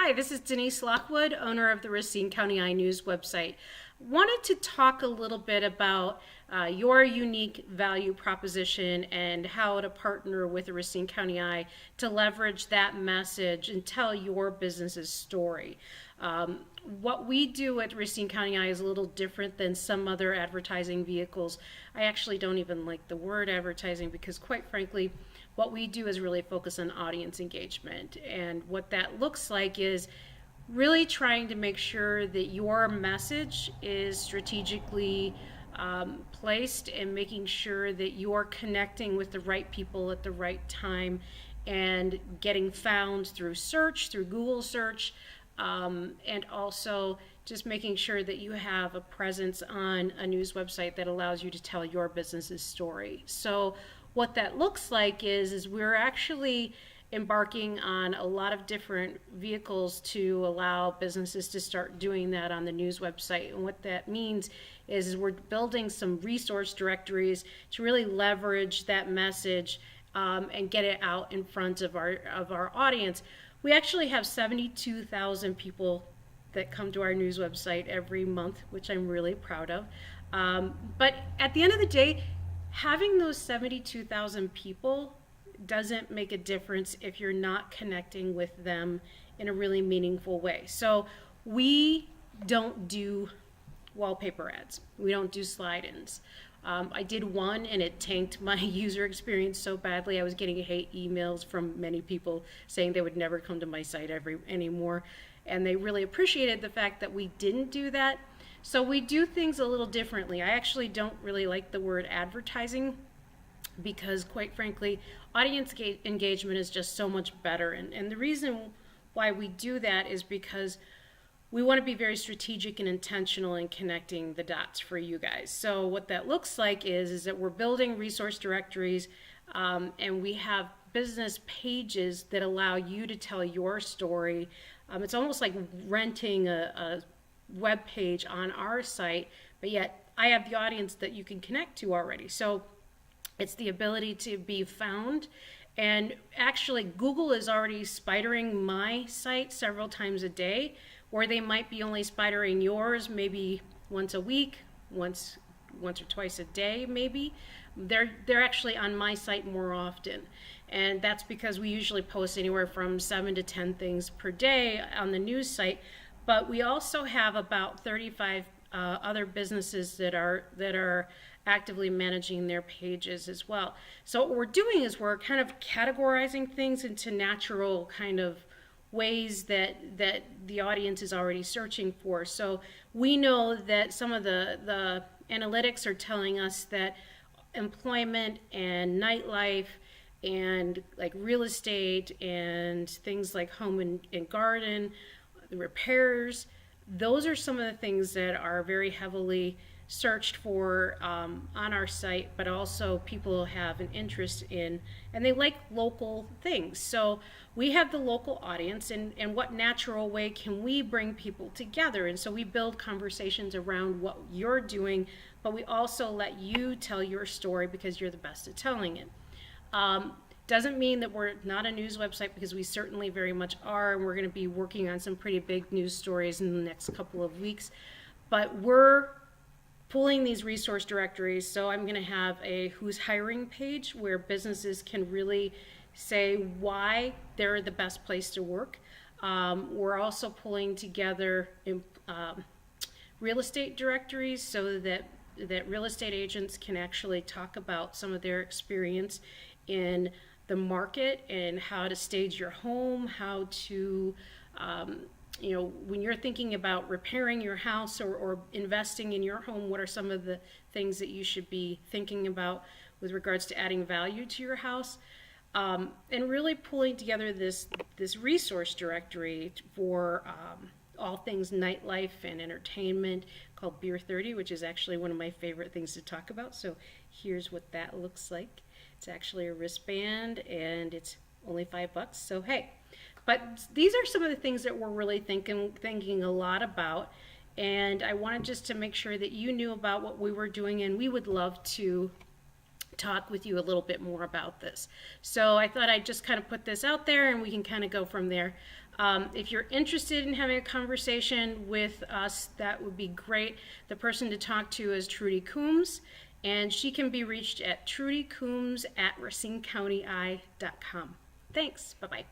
Hi, this is Denise Lockwood, owner of the Racine County Eye News website. Wanted to talk a little bit about your unique value proposition and how to partner with the Racine County Eye to leverage that message and tell your business's story. What we do at Racine County Eye is a little different than some other advertising vehicles. I actually don't even like the word advertising because, quite frankly, what we do is really focus on audience engagement. And what that looks like is really trying to make sure that your message is strategically placed and making sure that you're connecting with the right people at the right time and getting found through search, through Google search, and also just making sure that you have a presence on a news website that allows you to tell your business's story. So what that looks like is we're actually embarking on a lot of different vehicles to allow businesses to start doing that on the news website. And what that means is we're building some resource directories to really leverage that message and get it out in front of our audience. We actually have 72,000 people that come to our news website every month, which I'm really proud of. But at the end of the day, having those 72,000 people doesn't make a difference if you're not connecting with them in a really meaningful way. So we don't do wallpaper ads. We don't do slide-ins. I did one and it tanked my user experience so badly. I was getting hate emails from many people saying they would never come to my site anymore. And they really appreciated the fact that we didn't do that. So we do things a little differently. I actually don't really like the word advertising because, quite frankly, audience engagement is just so much better. And the reason why we do that is because we want to be very strategic and intentional in connecting the dots for you guys. So what that looks like is that we're building resource directories and we have business pages that allow you to tell your story. It's almost like renting a web page on our site, but yet I have the audience that you can connect to already. So it's the ability to be found. And actually, Google is already spidering my site several times a day, or they might be only spidering yours maybe once a week, once or twice a day maybe. They're actually on my site more often. And that's because we usually post anywhere from 7 to 10 things per day on the news site. But we also have about 35 other businesses that are actively managing their pages as well. So what we're doing is we're kind of categorizing things into natural kind of ways that the audience is already searching for. So we know that some of the analytics are telling us that employment and nightlife and like real estate and things like home and garden, the repairs, those are some of the things that are very heavily searched for on our site, but also people have an interest in, and they like local things. So we have the local audience, and what natural way can we bring people together? And so we build conversations around what you're doing, but we also let you tell your story because you're the best at telling it. Doesn't mean that we're not a news website, because we certainly very much are, and we're going to be working on some pretty big news stories in the next couple of weeks. But we're pulling these resource directories, so I'm going to have a who's hiring page where businesses can really say why they're the best place to work. We're also pulling together real estate directories so that real estate agents can actually talk about some of their experience in the market and how to stage your home, how to, when you're thinking about repairing your house or investing in your home, what are some of the things that you should be thinking about with regards to adding value to your house? And really pulling together this resource directory for all things nightlife and entertainment called Beer 30, which is actually one of my favorite things to talk about. So here's what that looks like. It's actually a wristband and it's only $5, so hey. But these are some of the things that we're really thinking a lot about, and I wanted just to make sure that you knew about what we were doing, and we would love to talk with you a little bit more about this. So I thought I'd just kind of put this out there and we can kind of go from there. If you're interested in having a conversation with us, that would be great. The person to talk to is Trudy Coombs, and she can be reached at trudycoombs@racinecountyi.com. Thanks. Bye-bye.